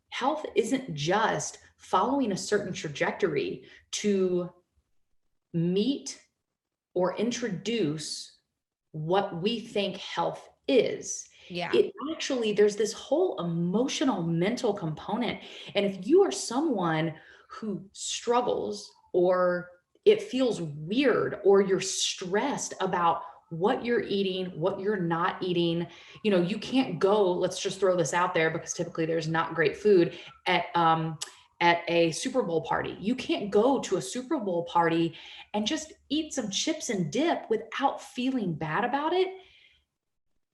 Speaker 2: health isn't just following a certain trajectory to meet or introduce what we think health is.
Speaker 1: Yeah.
Speaker 2: It actually, there's this whole emotional, mental component. And if you are someone who struggles, or it feels weird, or you're stressed about what you're eating, what you're not eating, you can't go, let's just throw this out there because typically there's not great food at a Super Bowl party. You can't go to a Super Bowl party and just eat some chips and dip without feeling bad about it.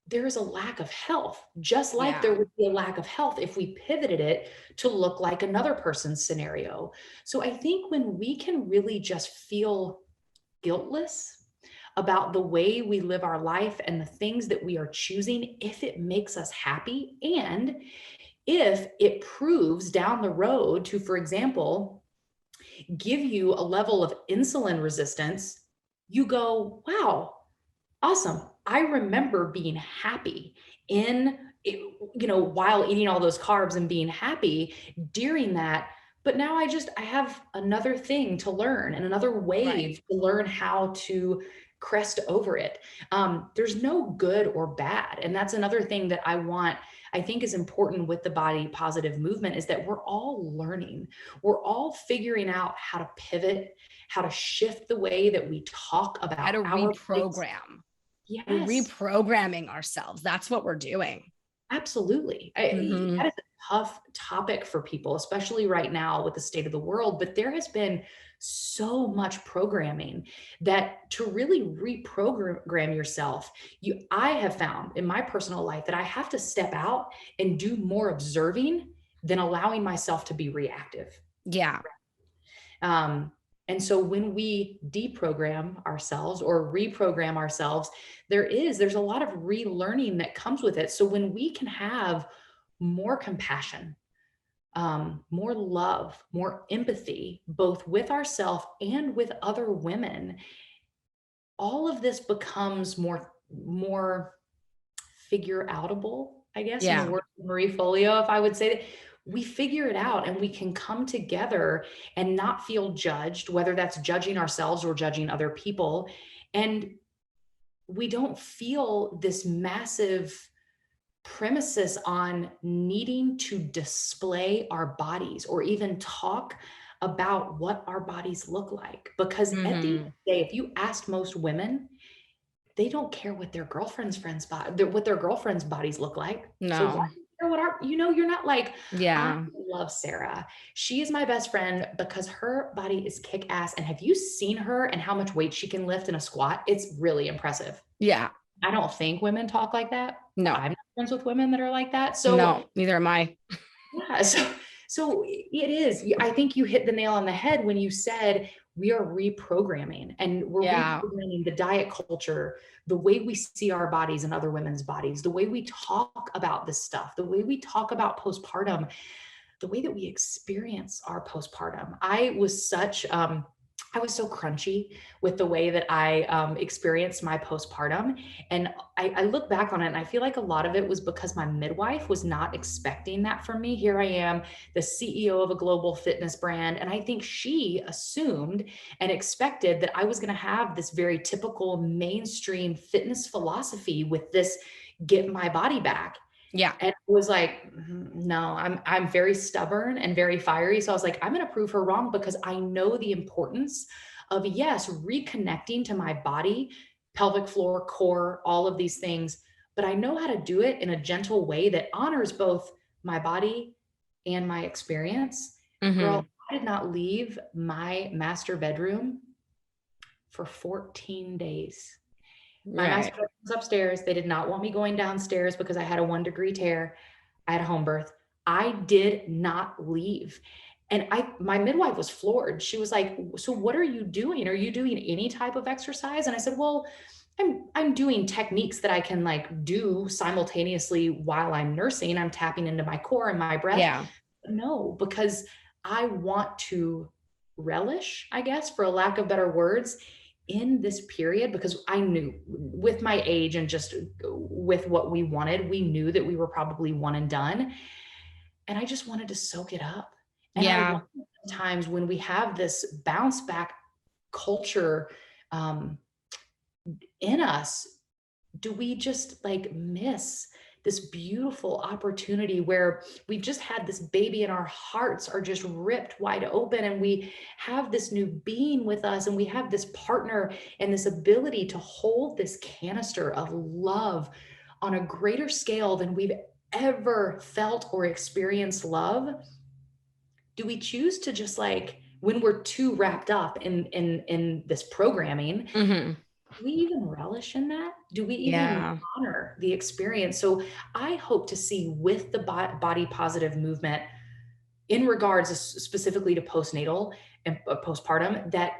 Speaker 2: There is a lack of health, just like there
Speaker 1: Yeah.
Speaker 2: would be a lack of health if we pivoted it to look like another person's scenario. So I think when we can really just feel guiltless about the way we live our life and the things that we are choosing, if it makes us happy, and if it proves down the road to, for example, give you a level of insulin resistance, you go, wow, awesome. I remember being happy in, while eating all those carbs and being happy during that. But now I have another thing to learn and another wave
Speaker 1: Right.
Speaker 2: to learn how to crest over it. There's no good or bad. And that's another thing that I think is important with the body positive movement, is that we're all learning. We're all figuring out how to pivot, how to shift the way that we talk
Speaker 1: How
Speaker 2: about
Speaker 1: to
Speaker 2: our bodies,
Speaker 1: reprogram. We're
Speaker 2: Yes,
Speaker 1: reprogramming ourselves. That's what we're doing.
Speaker 2: absolutely.
Speaker 1: Mhm.
Speaker 2: That is a tough topic for people, especially right now with the state of the world. But there has been so much programming that to really reprogram yourself, I have found in my personal life that I have to step out and do more observing than allowing myself to be reactive.
Speaker 1: Yeah.
Speaker 2: Um, and so when we deprogram ourselves or reprogram ourselves, there's a lot of relearning that comes with it. So when we can have more compassion, more love, more empathy, both with ourselves and with other women, all of this becomes more figure outable, I guess, in the
Speaker 1: Yeah.
Speaker 2: word of Marie Folio, if I would say that. We figure it out and we can come together and not feel judged, whether that's judging ourselves or judging other people. And we don't feel this massive premises on needing to display our bodies or even talk about what our bodies look like. Because at the end of
Speaker 1: Mhm.
Speaker 2: the day, if you asked most women, they don't care what their what their girlfriends' bodies look like. So why
Speaker 1: No.
Speaker 2: do you care what you're not like, I
Speaker 1: Yeah.
Speaker 2: love Sarah. She is my best friend because her body is kick ass. And have you seen her and how much weight she can lift in a squat? It's really impressive.
Speaker 1: Yeah.
Speaker 2: I don't think women talk like that.
Speaker 1: No.
Speaker 2: I'm not friends with women that are like that. So
Speaker 1: No, neither am I.
Speaker 2: yeah, so it is. I think you hit the nail on the head when you said we are reprogramming and we're
Speaker 1: Yeah.
Speaker 2: reprogramming the diet culture, the way we see our bodies and other women's bodies, the way we talk about this stuff, the way we talk about postpartum, the way that we experience our postpartum. I was so crunchy with the way that I experienced my postpartum. And I look back on it and I feel like a lot of it was because my midwife was not expecting that from me. Here I am, the CEO of a global fitness brand. And I think she assumed and expected that I was going to have this very typical mainstream fitness philosophy with this get my body back.
Speaker 1: Yeah.
Speaker 2: And I was like, no, I'm very stubborn and very fiery. So I was like, I'm going to prove her wrong because I know the importance of, yes, reconnecting to my body, pelvic floor, core, all of these things. But I know how to do it in a gentle way that honors both my body and my experience. Girl,
Speaker 1: Mhm.
Speaker 2: I did not leave my master bedroom for 14 days. My master
Speaker 1: Right.
Speaker 2: bedroom was upstairs. They did not want me going downstairs because I had a 1-degree tear. I had a home birth. I did not leave. And my midwife was floored. She was like, "So what are you doing? Are you doing any type of exercise?" And I said, "Well, I'm doing techniques that I can like do simultaneously while I'm nursing. I'm tapping into my core and my breath."
Speaker 1: Yeah.
Speaker 2: No, because I want to relish, I guess, for a lack of better words, in this period because I knew with my age and just with what we wanted, we knew that we were probably one and done. And I just wanted to soak it up. And I
Speaker 1: Yeah.
Speaker 2: wonder times when we have this bounce back culture um, in us, do we just like miss this beautiful opportunity where we've just had this baby and our hearts are just ripped wide open and we have this new being with us and we have this partner and this ability to hold this canister of love on a greater scale than we've ever felt or experienced love? Do we choose to just like when we're too wrapped up in this programming,
Speaker 1: Mhm.
Speaker 2: do we even relish in that? Do we even
Speaker 1: Yeah.
Speaker 2: honor the experience? So I hope to see with the body positive movement in regards specifically to postnatal and postpartum that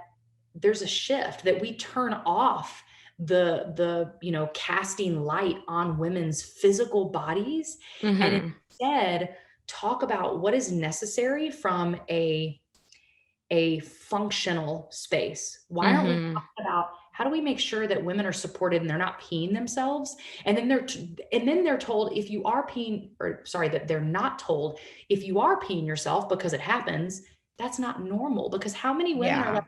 Speaker 2: there's a shift that we turn off the casting light on women's physical bodies and
Speaker 1: Mhm.
Speaker 2: instead talk about what is necessary from a functional space. Why aren't we
Speaker 1: Mhm.
Speaker 2: talking about how do we make sure that women are supported and they're not peeing themselves? And then they're told if you are peeing, or sorry, that they're not told if you are peeing yourself because it happens, that's not normal. Because how many women are
Speaker 1: Yeah.
Speaker 2: like,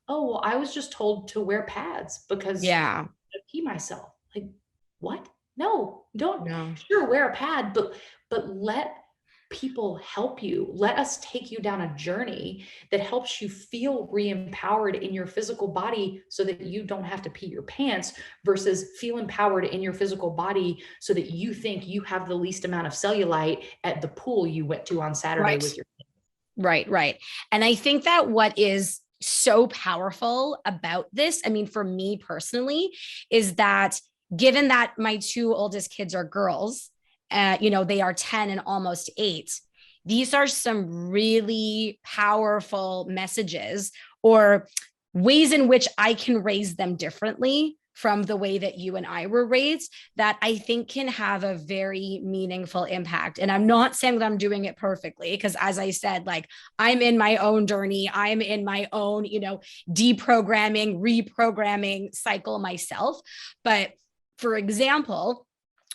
Speaker 2: oh, well, I was just told to wear pads because
Speaker 1: Yeah.
Speaker 2: I pee myself. Like, what? No, don't.
Speaker 1: No.
Speaker 2: Sure, wear a pad, but let people help you. Let us take you down a journey that helps you feel re-empowered in your physical body so that you don't have to pee your pants, versus feel empowered in your physical body so that you think you have the least amount of cellulite at the pool you went to on Saturday with your kids.
Speaker 1: Right. And I think that what is so powerful about this, I mean, for me personally, is that given that my two oldest kids are girls, they are 10 and almost 8. These are some really powerful messages or ways in which I can raise them differently from the way that you and I were raised that I think can have a very meaningful impact. And I'm not saying that I'm doing it perfectly, because as I said, like, I'm in my own journey. I'm in my own, deprogramming, reprogramming cycle myself. But for example,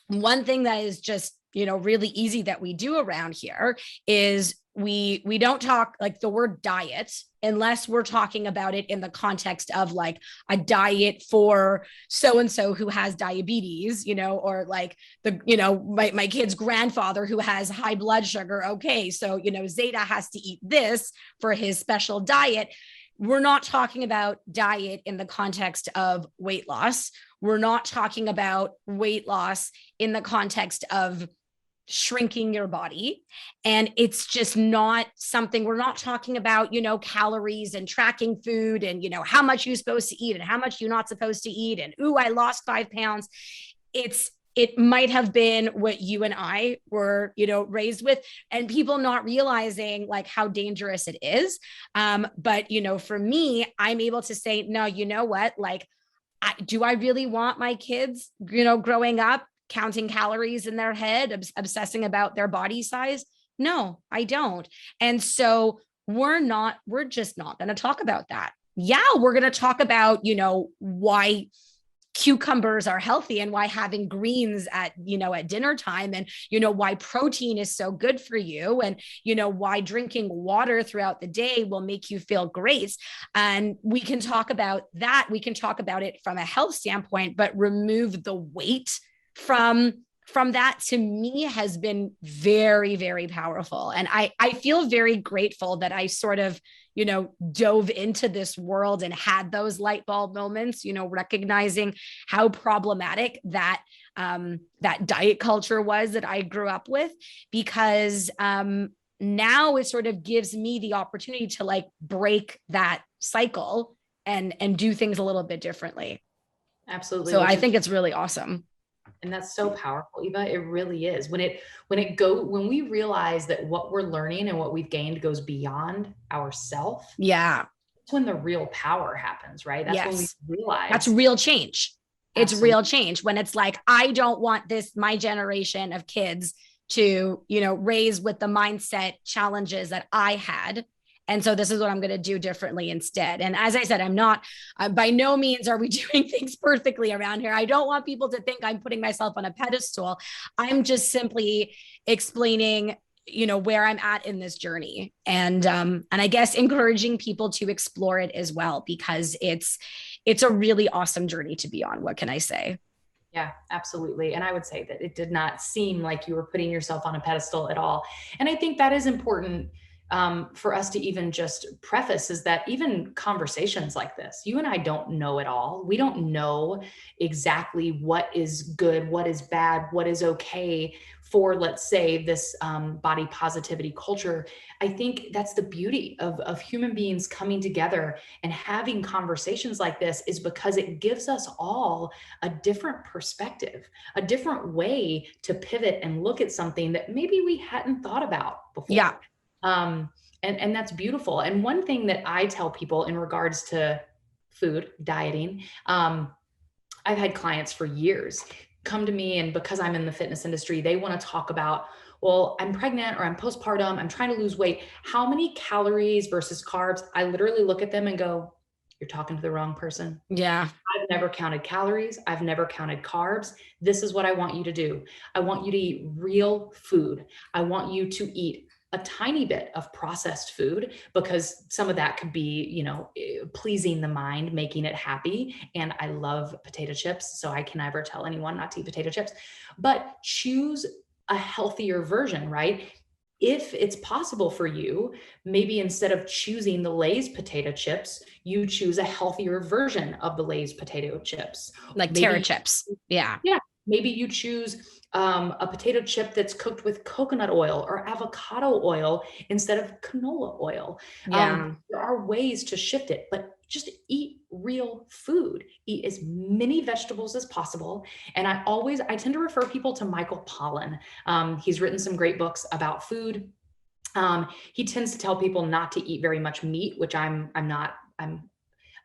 Speaker 1: one thing that is just, really easy that we do around here is we don't talk like the word diet unless we're talking about it in the context of like a diet for so-and-so who has diabetes, or like my kid's grandfather who has high blood sugar. Okay, so, Zeta has to eat this for his special diet. We're not talking about diet in the context of weight loss. We're not talking about weight loss in the context of shrinking your body. And it's just not something, we're not talking about, calories and tracking food and, how much you're supposed to eat and how much you're not supposed to eat. And, ooh, I lost 5 pounds. It might have been what you and I were, raised with, and people not realizing like how dangerous it is. But, for me, I'm able to say, no, you know what? Like, do I really want my kids, growing up, counting calories in their head, obsessing about their body size? No, I don't. And so we're just not going to talk about that. Yeah, we're going to talk about, why cucumbers are healthy and why having greens at dinner time, and why protein is so good for you, and why drinking water throughout the day will make you feel great. And we can talk about that. We can talk about it from a health standpoint, but remove the weight from that, to me, has been very, very powerful. And I feel very grateful that I sort of, dove into this world and had those light bulb moments, recognizing how problematic that diet culture was that I grew up with, because now it sort of gives me the opportunity to like break that cycle and do things a little bit differently.
Speaker 2: Absolutely.
Speaker 1: So I think it's really awesome.
Speaker 2: And that's so powerful, Eva. It really is. When we realize that what we're learning and what we've gained goes beyond ourself.
Speaker 1: Yeah.
Speaker 2: That's when the real power happens, right? That's when we realize
Speaker 1: that's real change. It's
Speaker 2: Absolutely.
Speaker 1: Real change when it's like, I don't want my generation of kids to, raise with the mindset challenges that I had. And so this is what I'm going to do differently instead. And as I said, I'm not, by no means are we doing things perfectly around here. I don't want people to think I'm putting myself on a pedestal. I'm just simply explaining, where I'm at in this journey. And I guess encouraging people to explore it as well, because it's a really awesome journey to be on. What can I say?
Speaker 2: Yeah, absolutely. And I would say that it did not seem like you were putting yourself on a pedestal at all. And I think that is important for us to even just preface, is that even conversations like this, you and I don't know it all. We don't know exactly what is good, what is bad, what is okay for, let's say, this body positivity culture. I think that's the beauty of human beings coming together and having conversations like this, is because it gives us all a different perspective, a different way to pivot and look at something that maybe we hadn't thought about before.
Speaker 1: Yeah.
Speaker 2: And that's beautiful. And one thing that I tell people in regards to food, dieting, I've had clients for years come to me, and because I'm in the fitness industry, they want to talk about, well, I'm pregnant or I'm postpartum, I'm trying to lose weight. How many calories versus carbs? I literally look at them and go, you're talking to the wrong person.
Speaker 1: Yeah.
Speaker 2: I've never counted calories. I've never counted carbs. This is what I want you to do. I want you to eat real food. I want you to eat a tiny bit of processed food, because some of that could be, pleasing the mind, making it happy. And I love potato chips, so I can never tell anyone not to eat potato chips, but choose a healthier version, right? if it's possible for you, maybe instead of choosing the Lay's potato chips, you choose a healthier version of the Lay's potato chips.
Speaker 1: Like Terra
Speaker 2: Maybe,
Speaker 1: chips. Yeah.
Speaker 2: yeah, maybe you choose a potato chip that's cooked with coconut oil or avocado oil instead of canola oil.
Speaker 1: Yeah.
Speaker 2: There are ways to shift it, but just eat real food. Eat as many vegetables as possible. And I tend to refer people to Michael Pollan. He's written some great books about food. He tends to tell people not to eat very much meat, which I'm not.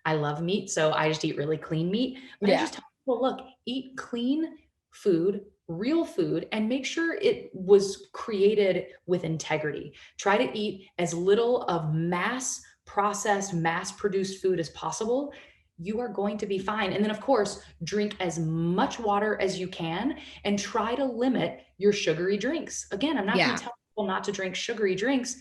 Speaker 2: I love meat, so I just eat really clean meat. But I just tell people, look, eat clean food, real food, and make sure it was created with integrity. Try to eat as little of mass processed, mass produced food as possible. You are going to be fine. And then, of course, drink as much water as you can and try to limit your sugary drinks. Again, I'm not going to tell people not to drink sugary drinks,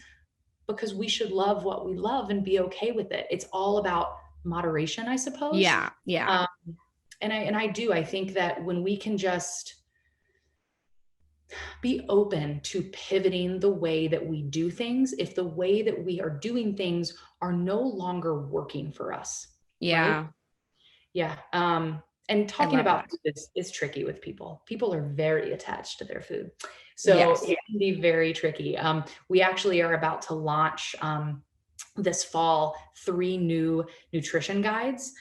Speaker 2: because we should love what we love and be okay with it. It's all about moderation, I suppose.
Speaker 1: Yeah. Yeah.
Speaker 2: I think that when we can just be open to pivoting the way that we do things, if the way that we are doing things are no longer working for us.
Speaker 1: Yeah.
Speaker 2: Right? Yeah. And talking about food is tricky with people. People are very attached to their food. So it can be very tricky. We actually are about to launch this fall 3 new nutrition guides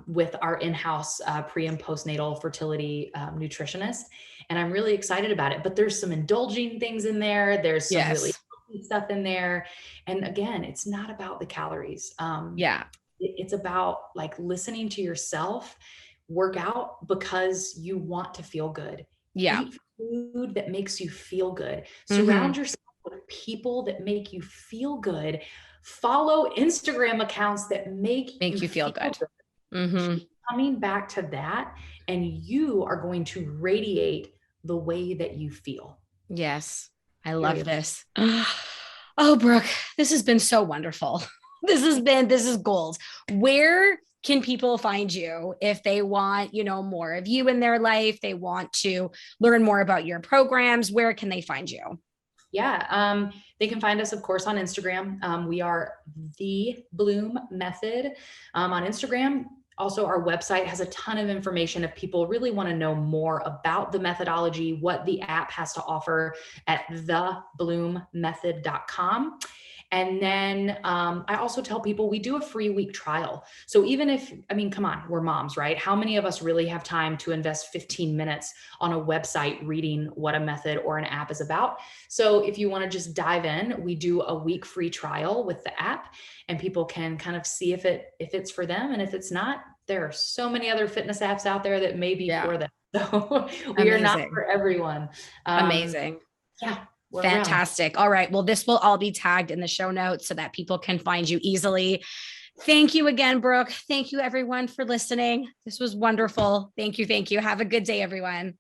Speaker 2: with our in-house pre and postnatal fertility nutritionist. And I'm really excited about it, but there's some indulging things in there. There's some really healthy stuff in there. And again, it's not about the calories. It's about like listening to yourself, work out because you want to feel good. Eat food that makes you feel good. Surround yourself with people that make you feel good. Follow Instagram accounts that make you feel good. Keep coming back to that, and you are going to radiate the way that you feel.
Speaker 1: Yes. I love this. Oh, Brooke, this has been so wonderful. This is gold. Where can people find you if they want, more of you in their life? They want to learn more about your programs. Where can they find you?
Speaker 2: Yeah. They can find us, of course, on Instagram. We are The Bloom Method on Instagram. Also, our website has a ton of information if people really want to know more about the methodology, what the app has to offer at thebloommethod.com. And then I also tell people we do a free week trial. So even if, come on, we're moms, right? How many of us really have time to invest 15 minutes on a website reading what a method or an app is about? So if you want to just dive in, we do a week free trial with the app, and people can kind of see if it's for them. And if it's not, there are so many other fitness apps out there that may be for them. So we are not for everyone.
Speaker 1: Amazing.
Speaker 2: Yeah.
Speaker 1: Fantastic. All right. Well, this will all be tagged in the show notes so that people can find you easily. Thank you again, Brooke. Thank you everyone for listening. This was wonderful. Thank you. Thank you. Have a good day, everyone.